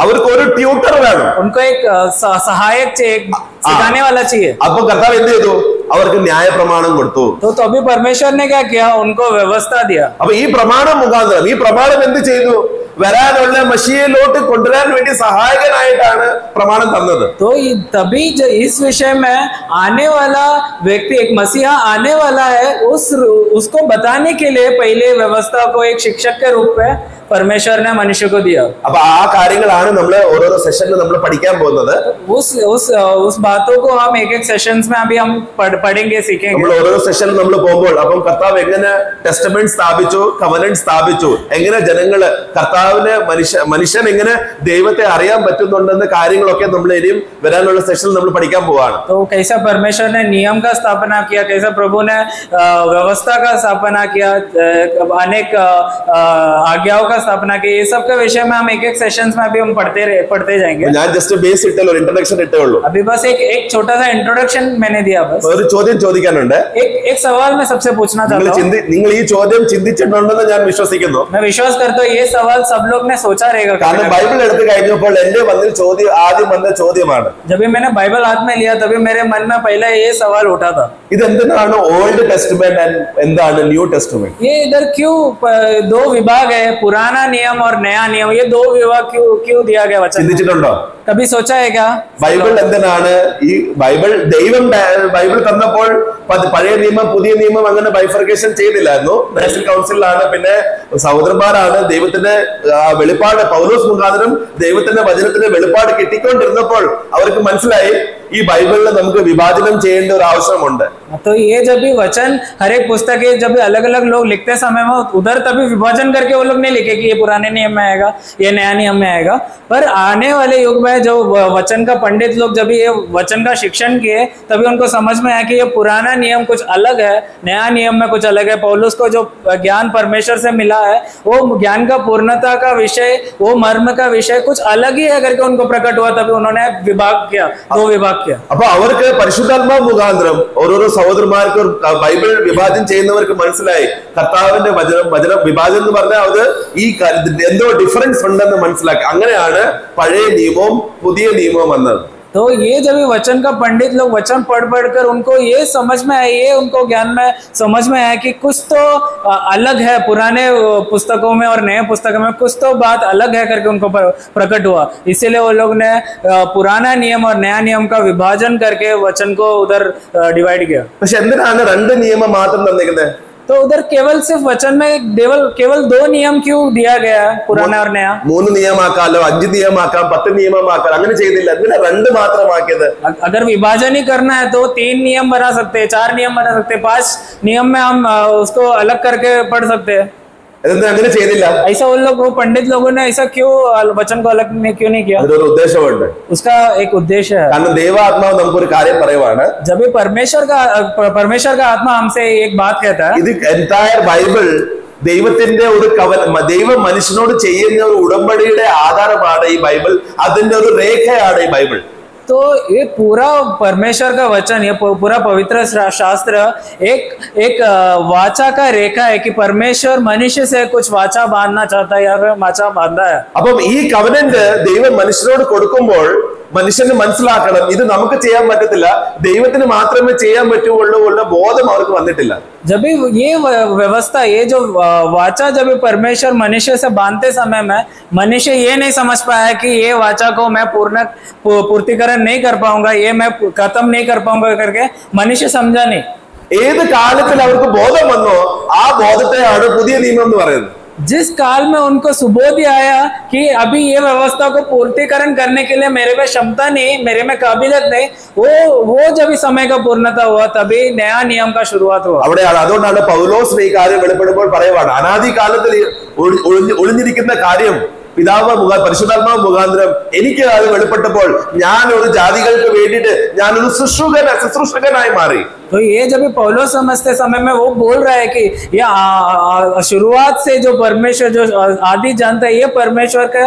അവർക്ക് ഒരു ട്യൂട്ടർ വേണം, उनको एक सहायक चाहिए, एक सिखाने वाला चाहिए. അപ്പൊ കർത്താവ് എന്ത് ചെയ്തു? അവർക്ക് ന്യായ പ്രമാണം കൊടുത്തു. तो अभी परमेश्वर ने क्या किया? उनको व्यवस्था दिया. അപ്പൊ ഈ പ്രമാണം മുഖാന്തരം, ഈ പ്രമാണം എന്ത് ചെയ്തു? വരാനുള്ള മശിയയിലോട്ട് കൊണ്ടുവരാൻ വേണ്ടി സഹായകനായിട്ടാണ് പ്രമാണം തന്നത്. तो तभी इस विषय में आने वाला व्यक्ति, एक मसीहा आने वाला है, उसको बताने के लिए पहले व्यवस्था को एक शिक्षक के रूप में परमेश्वर ने मनुष्य को दिया. അപ്പൊ ആ കാര്യങ്ങളാണ് നമ്മൾ ഓരോരോ സെഷനിൽ നമ്മൾ പഠിക്കാൻ പോകുന്നത്. उस बातों को हम एक सेशंस में अभी हम पढ़ेंगे, सीखेंगे. നമ്മൾ ഓരോ സെഷനിൽ നമ്മൾ പോകുമ്പോൾ അപ്പം കർത്താവ് എങ്ങനെ ടെസ്റ്റമെന്റ് സ്ഥാപിച്ചു, കവനന്റ് സ്ഥാപിച്ചു, എങ്ങനെ ജനങ്ങള് കർത്താവിനെ മനുഷ്യൻ എങ്ങനെ ദൈവത്തെ അറിയാൻ പറ്റുന്നുണ്ടെന്ന കാര്യങ്ങളൊക്കെ നമ്മൾ ഇനിയും വരാനുള്ള സെഷനിൽ നമ്മൾ പഠിക്കാൻ പോവാണ്. तो कैसा परमेश्वर ने नियम का स्थापना किया, कैसा प्रभु ने व्यवस्था का स्थापना किया, अनेक आज्ञाओं का स्थापना की, ये सब के विषय में हम एक सेशंस में अभी हम पढ़ते जाएंगे. ഞാൻ ജസ്റ്റ് ബേസ് ഇട്ടേ ഉള്ളൂ, ഇൻട്രൊഡക്ഷൻ ഇട്ടേ ഉള്ളൂ. अभी बस एक छोटा सा इंट्रोडक्शन मैंने दिया. बस ഒരു ചോദ്യം ചോദിക്കാനുണ്ട്. एक सवाल मैं सबसे पूछना चाहता हूँ. നിങ്ങൾ ഈ ചോദ്യം ചിന്തിച്ചിട്ടുണ്ടെന്ന് ഞാൻ വിശ്വസിക്കുന്നു. मैं विश्वास करता हूँ ये सवाल सब लोग ने सोचा रहेगा. കാരണം ബൈബിൾ എടുത്തു കഴിഞ്ഞപ്പോൾ എന്റെ മണ്ണിൽ ആദ്യം വന്ന ചോദ്യമാണ്. जब भी मैंने बाइबल हाथ में लिया तभी मेरे मन में पहले ये सवाल उठा था. ഇതെന്താണ് ഓൾഡ് ടെസ്റ്റമെന്റ് ആൻഡ് എന്താണ് ന്യൂ ടെസ്റ്റമെന്റ്? ये इधर क्यों दो विभाग है, पुराना नियम और नया नियम, ये दो विभाग क्यों दिया गया वचन? ചിന്തിച്ചിട്ടുണ്ടോ? कभी सोचा है क्या? ബൈബിൾ എന്തിനാണ് ഈ ദൈവം ബൈബിൾ തന്നപ്പോൾ പഴയ നിയമം പുതിയ നിയമം അങ്ങനെ ബൈഫർക്കേഷൻ ചെയ്തില്ലായിരുന്നു. നാഷണൽ കൗൺസിലാണ്, പിന്നെ സഹോദരന്മാരാണ് ദൈവത്തിന്റെ വെളിപ്പാട് പൗലോസ് മുഖാന്തരം ദൈവത്തിന്റെ വചനത്തിന്റെ വെളിപ്പാട് കിട്ടിക്കൊണ്ടിരുന്നപ്പോൾ അവർക്ക് മനസ്സിലായി ഈ ബൈബിളിൽ നമുക്ക് വിഭാജനം ചെയ്യേണ്ട ഒരു ആവശ്യമുണ്ട്. तो ये जब भी वचन हर एक पुस्तक है, जब भी अलग अलग लोग लिखते समय में उधर तभी विभाजन करके वो लोग नहीं लिखे कि ये पुराने नियम में आएगा, ये नया नियम में आएगा. पर आने वाले युग में जो वचन का पंडित लोग जब ये वचन का शिक्षण किए तभी उनको समझ में आया कि ये पुराना नियम कुछ अलग है, नया नियम में कुछ अलग है. पौलुस को जो ज्ञान परमेश्वर से मिला है वो ज्ञान का पूर्णता का विषय, वो मर्म का विषय कुछ अलग ही है करके उनको प्रकट हुआ. तभी उन्होंने विभाग किया, दो विभाग किया. അപ്പൊ അവർക്ക് പരിശുദ്ധാത്മാവ് മുഖാന്തരം ഓരോരോ സഹോദരന്മാർക്ക് ബൈബിൾ വിഭാജനം ചെയ്യുന്നവർക്ക് മനസ്സിലായി കർത്താവിന്റെ വചനം വിഭാജനം എന്ന് പറഞ്ഞാൽ അത് ഈ എന്തോ ഡിഫറൻസ് ഉണ്ടെന്ന് മനസ്സിലാക്കി. അങ്ങനെയാണ് പഴയ നിയമവും പുതിയ നിയമവും വന്നത്. तो ये जब ये वचन का पंडित लोग वचन पढ़ कर उनको ये समझ में आया, ये उनको ज्ञान में समझ में आया कि कुछ तो अलग है पुराने पुस्तकों में और नए पुस्तकों में, कुछ तो बात अलग है करके उनको प्रकट हुआ. इसीलिए वो लोग ने पुराना नियम और नया नियम का विभाजन करके वचन को उधर डिवाइड किया. പക്ഷെ എന്തിനാണ് രണ്ട് നിയമം മാത്രം തന്നിരിക്കുന്നത്? तो उधर केवल सिर्फ वचन में केवल दो नियम क्यों दिया गया, पुराना और नया? 3 നിയമമാക്കാലോ, 5 നിയമമാക്കാം, 10 നിയമമാക്കാം, അങ്ങനെ ചെയ്തില്ല. എന്തിനാ 2 മാത്രമാക്കിയത്? अगर विभाजन ही करना है तो 3 नियम बना सकते हैं, 4 नियम बना सकते हैं, 5 नियम में हम उसको अलग करके पढ़ सकते हैं. അങ്ങനെ ചെയ്തില്ല. ऐसा उन लोग, वो पंडित लोगों ने ऐसा क्यों वचन को अलग में क्यों नहीं किया? അതിനൊരു ഉദ്ദേശമുണ്ട്. उसका एक उद्देश्य है. കാരണം ദൈവാത്മാവ് നമുക്കൊരു കാര്യം പറയുവാണ്. जब भी परमेश्वर का आत्मा हमसे एक बात कहता है, ഇത് എൻറ്റയർ ബൈബിൾ ദൈവത്തിന്റെ ഒരു ദൈവം മനുഷ്യനോട് ചെയ്യുന്ന ഒരു ഉടമ്പടിയുടെ ആധാരമാണ് ഈ ബൈബിൾ. അതിന്റെ ഒരു രേഖയാണ് ഈ ബൈബിൾ. तो ये पूरा परमेश्वर का वचन, ये पूरा पवित्र शास्त्र एक वाचा का रेखा है कि परमेश्वर मनुष्य से कुछ वाचा बांधना चाहता है या फिर वाचा बांधा है. അപ്പം ഈ കവനന്റ് ദൈവം മനുഷ്യനോട് കൊടുക്കുമ്പോൾ മനുഷ്യന് മനസ്സിലാക്കണം ഇത് നമുക്ക് ചെയ്യാൻ പറ്റത്തില്ല, ദൈവത്തിന് മാത്രമേ ചെയ്യാൻ പറ്റുള്ളൂ ഉള്ള ബോധം അവർക്ക് വന്നിട്ടില്ല. जब भी ये व्यवस्था, ये जो वाचा जब भी परमेश्वर मनुष्य से बांधते समय में मनुष्य ये नहीं समझ पाया कि ये वाचा को मैं पूर्तिकरण नहीं कर पाऊंगा, ये मैं खत्म नहीं कर पाऊंगा करके मनुष्य समझा नहीं. ഏത് കാലത്തിൽ അവർക്ക് ബോധം വന്നോ ആ ബോധത്തെയാണ് പുതിയ നിയമം എന്ന് പറയുന്നത്. जिस काल में उनको सुबोध आया कि अभी ये व्यवस्था को पूर्तिकरण करने के लिए मेरे में क्षमता नहीं, मेरे में काबिलियत नहीं, वो जब इस समय का पूर्णता हुआ तभी नया नियम का शुरुआत हुआ. അവിടെയാണ്, അതുകൊണ്ടാണ് പൗലോസ് ഈ കാര്യം വെളിപ്പെടുമ്പോൾ പറയുവാണ്, അനാദി കാലത്തിൽ ഒളിഞ്ഞിരിക്കുന്ന കാര്യം പിതാവ് പരിശുദ്ധാത്മാവ് മുഖാന്തരം എനിക്ക് അത് വെളിപ്പെട്ടപ്പോൾ ഞാൻ ഒരു ജാതികൾക്ക് വേണ്ടിയിട്ട് ഞാനൊരു ശുശ്രൂഷകനായി മാറി. तो ये जब पौलुस समझते समय में वो बोल रहा है कि ये शुरुआत से जो परमेश्वर जो आदि जानता है, ये परमेश्वर के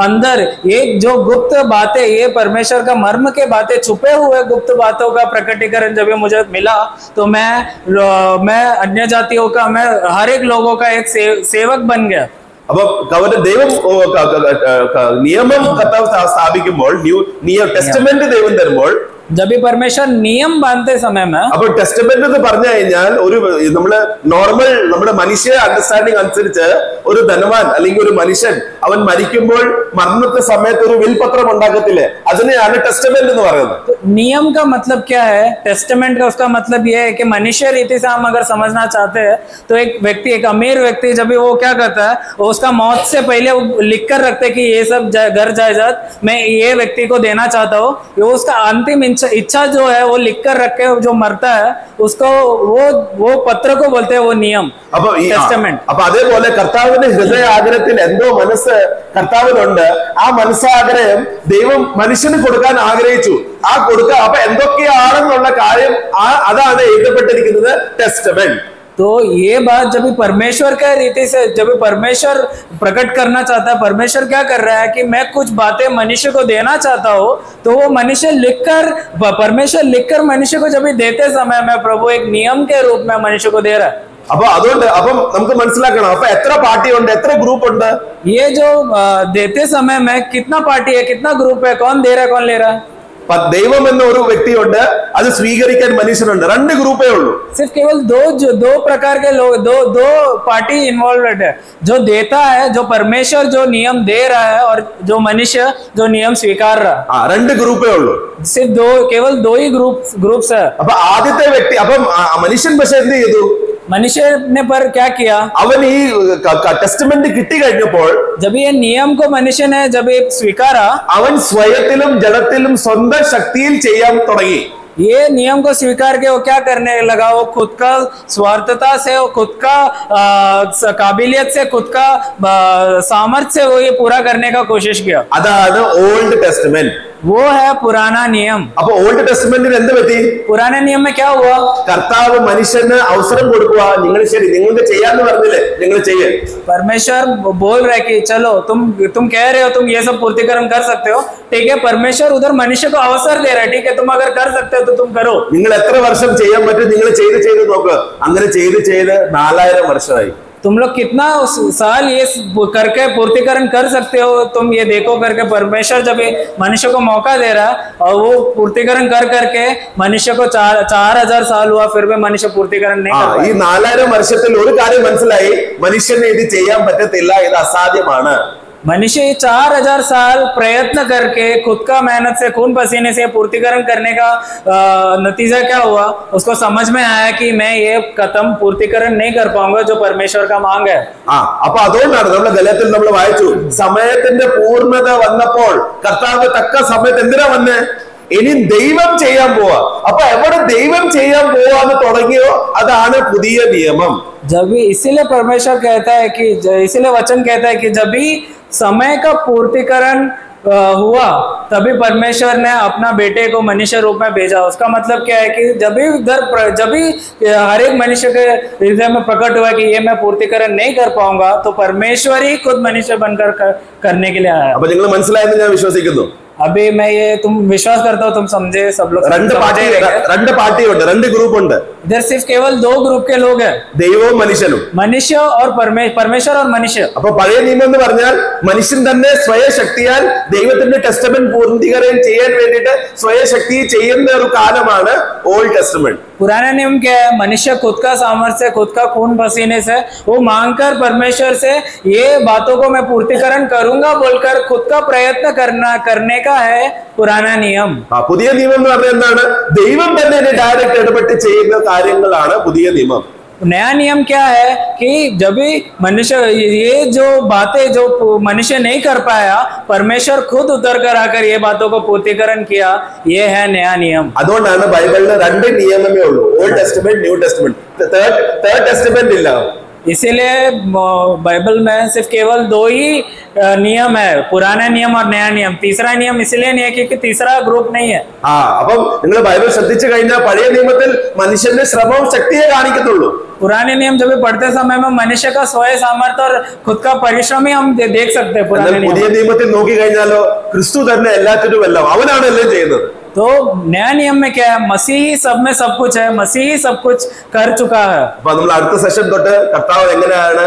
अंदर ये जो गुप्त बातें, ये परमेश्वर का मर्म के बातें, छुपे हुए गुप्त बातों का प्रकटीकरण जब मुझे मिला तो मैं अन्य जातियों का, मैं हर एक लोगों का एक सेवक बन गया. അപ്പൊ ദൈവം നിയമം കർത്താവ് സ്ഥാപിക്കുമ്പോൾ, ടെസ്റ്റമെന്റ് ദൈവം തരുമ്പോൾ, जब भी परमेश्वर नियम बांधते समय में, അപ്പോൾ ടെസ്റ്റമെന്റ് എന്ന് പറഞ്ഞു കഴിഞ്ഞാൽ ഒരു നമ്മുടെ നോർമൽ നമ്മുടെ മനുഷ്യ അണ്ടർസ്റ്റാൻഡിങ് അനുസരിച്ച് ഒരു ധനവാൻ അല്ലെങ്കിൽ ഒരു മനുഷ്യൻ അവൻ മരിക്കുമ്പോൾ മരണത്തെ സമയത്ത് ഒരു വിൽപത്രം ഉണ്ടാക്കത്തില്ലേ, അതിനെയാണ് ടെസ്റ്റമെന്റ് എന്ന് പറയുന്നത്. नियम का मतलब क्या है? टेस्टामेंट का उसका मतलब यह है कि मनुष्य रीति से हम अगर समझना चाहते हैं तो एक व्यक्ति, एक अमीर व्यक्ति जब भी वो क्या करता है, वो उसका मौत से पहले वो लिख कर रखते कि ये सब घर जायदाद मैं ये व्यक्ति को देना चाहता हूँ. वो उसका अंतिम इच्छा जो है वो लिख कर रख के जो मरता है उसको वो पत्र को बोलते हैं, वो नियम, ടെസ്റ്റമെന്റ്. അപ്പൊ അതേപോലെ കർത്താവിന്റെ ഹൃദയ ആഗ്രഹത്തിൽ എന്തോ മനസ്സ് കർത്താവിനുണ്ട്. ആ മനസ്സാഗ്രഹം ദൈവം മനുഷ്യന് കൊടുക്കാൻ ആഗ്രഹിച്ചു. ആ കൊടുക്കുക അപ്പൊ എന്തൊക്കെയാണെന്നുള്ള കാര്യം അതാണ് എഴുതപ്പെട്ടിരിക്കുന്നത്, ടെസ്റ്റമെന്റ്. तो ये बात जब भी परमेश्वर के रीति से जब भी परमेश्वर प्रकट करना चाहता है, परमेश्वर क्या कर रहा है कि मैं कुछ बातें मनुष्य को देना चाहता हूँ, तो वो परमेश्वर लिखकर मनुष्य को जब भी देते समय में प्रभु एक नियम के रूप में मनुष्य को दे रहा है. അപ്പൊ അതുകൊണ്ട് അപ്പം നമുക്ക് മനസ്സിലാക്കണം, അപ്പൊ എത്ര പാർട്ടി ഉണ്ട്, എത്ര ഗ്രൂപ്പ് ഉണ്ട്. ये जो देते समय में कितना पार्टी है, कितना ग्रुप है, कौन दे रहा है, कौन ले रहा है. ദൈവം എന്ന ഒരു വ്യക്തിയുണ്ട്, അത് സ്വീകരിക്കാൻ മനുഷ്യനുണ്ട്. രണ്ട് ഗ്രൂപ്പേ ഉള്ളൂ. सिर्फ केवल दो प्रकार के लोग, दो पार्टी इन्वॉल्व है. जो देता है, जो परमेश्वर जो नियम दे रहा है, और जो मनुष्य जो नियम स्वीकार रहा है. രണ്ട് ഗ്രൂപ്പേ ഉള്ളൂ. सिर्फ केवल दो ही ग्रुप्स है. അപ്പൊ ആദ്യത്തെ വ്യക്തി, അപ്പം മനുഷ്യൻ പക്ഷെ എന്ത് ചെയ്തു? मनुष्य ने पर क्या किया? അവൻ ഈ ടെസ്റ്റമെന്റ് കിട്ടി കഴിഞ്ഞപ്പോൾ, जब ये नियम को मनुष्य ने जब स्वीकारा, അവൻ സ്വയത്തിലും ജഡത്തിലും സ്വന്തം ശക്തിയിൽ ചെയ്യാൻ തുടങ്ങി. ये नियम को स्वीकार के वो क्या करने लगा? वो खुद का स्वार्थता से, वो खुद का काबिलियत से, खुद का सामर्थ्य से वो ये पूरा करने का कोशिश किया. അതാണ് ഓൾഡ് ടെസ്റ്റമെന്റ്. वो है पुराना नियम. അപ്പൊ ഓൾഡ് ടെസ്റ്റമെന്റിൽ എന്ത് പറ്റി? पुराने नियम में क्या हुआ? കർത്താവ് മനുഷ്യന് അവസരം കൊടുക്കുക, നിങ്ങൾ ശരി, നിങ്ങൾക്ക് ചെയ്യാന്ന് പറഞ്ഞില്ലേ, നിങ്ങൾ ചെയ്യേ. परमेश्वर बोल रहे कि चलो तुम कह रहे हो तुम ये सब पूर्तिकरण कर सकते हो, ठीक है. परमेश्वर उधर मनुष्य को अवसर दे रहा है, ठीक है, तुम अगर कर सकते हो तो तुम करो. നിങ്ങൾ എത്ര വർഷം ചെയ്യാൻ പറ്റും, നിങ്ങൾ ചെയ്ത് നോക്ക്. അങ്ങനെ ചെയ്ത് 4000 വർഷമായി. तुम लोग कितना साल ये करके पूर्तिकरण कर सकते हो, तुम ये देखो करके परमेश्वर जब मनुष्य को मौका दे रहा है, और वो पूर्तिकरण कर करके मनुष्य को 4000 साल हुआ, फिर भी मनुष्य पूर्तिकरण नहीं कर पाया. ഈ 4000 വർഷത്തിൽ ഒരു കാര്യം മനസ്സിലായി, മനുഷ്യന് ഇത് ചെയ്യാൻ പറ്റത്തില്ല, ഇത് അസാധ്യമാണ്. मनुष्य 4000 साल प्रयत्न करके खुद का मेहनत से, खून पसीने से पूर्तिकरण करने का नतीजा क्या हुआ? उसको समझ में आया कि मैं ये खत्म पूर्तिकरण नहीं कर पाऊंगा जो परमेश्वर का मांग है. അപ്പൊ അതുകൊണ്ടാണ് നമ്മൾ ഗലാത്യയിൽ നമ്മൾ വായിച്ചു, സമയത്തിന്റെ പൂർണ്ണത വന്നപ്പോൾ കർത്താവ് തക്ക സമയത്ത് എന്തിനാ വന്നേ? ഇനി ദൈവം ചെയ്യാൻ പോവാ. അപ്പൊ എവിടെ ദൈവം ചെയ്യാൻ പോവാന്ന് തുടങ്ങിയോ അതാണ് പുതിയ നിയമം. जब भी इसीलिए परमेश्वर कहता है कि इसीलिए वचन कहता है कि जब भी समय का पूर्तिकरण हुआ तभी परमेश्वर ने अपना बेटे को मनुष्य रूप में भेजा. उसका मतलब क्या है कि जब भी हर एक मनुष्य के हृदय में प्रकट हुआ कि ये मैं पूर्तिकरण नहीं कर पाऊंगा तो परमेश्वर ही खुद मनुष्य बनकर करने के लिए आया. അപ്പൊ നിങ്ങൾ മനസ്സിലായെന്ന് ഞാൻ വിശ്വസിക്കുന്നു. अभी मैं ये तुम विश्वास करता हूँ तुम समझे सब लोग. രണ്ട് പാർട്ടിയുണ്ട്, രണ്ട് ഗ്രൂപ്പ് ഉണ്ട്. इधर सिर्फ केवल दो ग्रुप के लोग हैं, ദൈവവും മനുഷ്യനും. मनुष्य और परमेश्वर और मनुष्य. അപ്പൊ പഴയ നിയമം എന്ന് പറഞ്ഞാൽ മനുഷ്യൻ തന്നെ സ്വയശക്തിയാൽ ദൈവത്തിന്റെ ടെസ്റ്റമെന്റ് പൂർത്തീകരണം ചെയ്യാൻ വേണ്ടിയിട്ട് സ്വയശക്തി ചെയ്യുന്ന ഒരു കാലമാണ് ഓൾഡ് ടെസ്റ്റമെന്റ്. पुराना नियम क्या है? मनुष्य खुद का सामर्थ्य, खुद का खून पसीने से वो मांगकर परमेश्वर से ये बातों को मैं पूर्तिकरण करूंगा बोलकर खुद का प्रयत्न करने का है पुराना नियम. പുതിയ നിയമം എന്ന് പറഞ്ഞാൽ എന്താണ്? ദൈവം തന്നെ ഡയറക്റ്റ് ഇടപെട്ട് ചെയ്യുന്ന കാര്യങ്ങളാണ് പുതിയ നിയമം. नया नियम क्या है कि जब भी मनुष्य ये जो बातें जो मनुष्य नहीं कर पाया परमेश्वर खुद उतर कर आकर ये बातों को पूर्तिकरण किया, ये है नया नियम. അതുകൊണ്ടാണ് ബൈബിളിൽ രണ്ട് നിയമമേ ഉള്ളൂ, old testament, new testament. Third testament ഇല്ല. इसीलिए बाइबल में सिर्फ केवल दो ही नियम है, पुराना नियम और नया नियम. तीसरा नियम इसलिए नहीं है क्योंकि तीसरा ग्रुप नहीं है. അപ്പം നിങ്ങൾ ബൈബിൾ ശ്രദ്ധിച്ചു കഴിഞ്ഞാൽ പഴയ നിയമത്തിൽ മനുഷ്യന്റെ ശ്രമവും ശക്തിയെ കാണിക്കത്തുള്ളൂ. पुराने नियम जब भी पढ़ते समय में मनुष्य का स्वयं सामर्थ्य और खुद का परिश्रम ही हम देख सकते हैं पुराने नियम. പുതിയ നിയമത്തിൽ നോക്കി കഴിഞ്ഞാലോ ക്രിസ്തു തന്നെ എല്ലാത്തിനും എല്ലാം, അവനാണ് എല്ലാം ചെയ്യുന്നത്. तो नया नियम में क्या है? मसीह ही सब में सब कुछ है, मसीह ही सब कुछ कर चुका है. അപ്പൊ നമ്മൾ അടുത്ത സെഷൻ തൊട്ട് കർത്താവ് എങ്ങനെയാണ്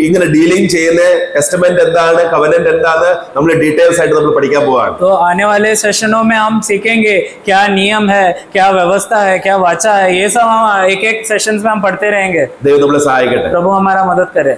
ഇങ്ങനെ ഡീലിംഗ് ചെയ്യുന്നത്, ടെസ്റ്റമെന്റ് എന്താണ്, കവനന്റ് എന്താണ്, നമ്മൾ ഡീറ്റെയിൽസ് ആയിട്ട് നമ്മൾ പഠിക്കാൻ പോവാണ്. तो आने वाले सेशनों में हम सीखेंगे क्या नियम है, क्या व्यवस्था है, क्या वाचा है. ये सब हम एक सेशंस में हम पढ़ते रहेंगे. ദൈവം നമ്മളെ സഹായിക്കട്ടെ. प्रभु हमारा मदद करे.